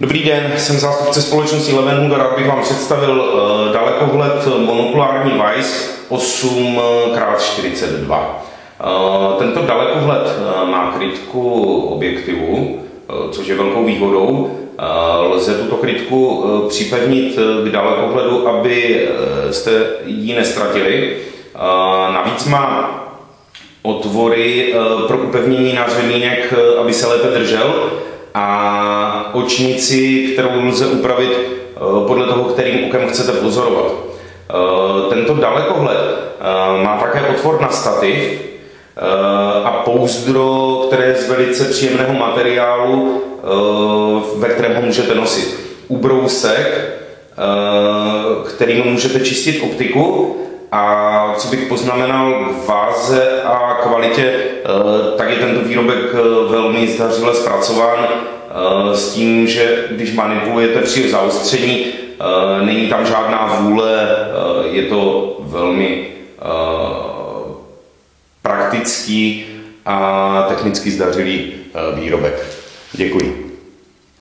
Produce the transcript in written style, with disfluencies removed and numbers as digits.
Dobrý den, jsem zástupce společnosti Levenhood a rád bych vám představil dalekohled monokulární Weiss 8x42. Tento dalekohled má krytku objektivu, což je velkou výhodou. Lze tuto krytku připevnit k dalekohledu, aby jste ji nestratili. Navíc má otvory pro upevnění nářadínek, aby se lépe držel, a očnici, kterou lze upravit podle toho, kterým okem chcete pozorovat. Tento dalekohled má také otvor na stativ a pouzdro, které je z velice příjemného materiálu, ve kterém ho můžete nosit. Ubrousek, kterým můžete čistit optiku, a co bych poznamenal k váze a kvalitě, tak je tento výrobek velmi zdařile zpracován s tím, že když manipulujete při zaostření, není tam žádná vůle, je to velmi praktický a technicky zdařilý výrobek. Děkuji.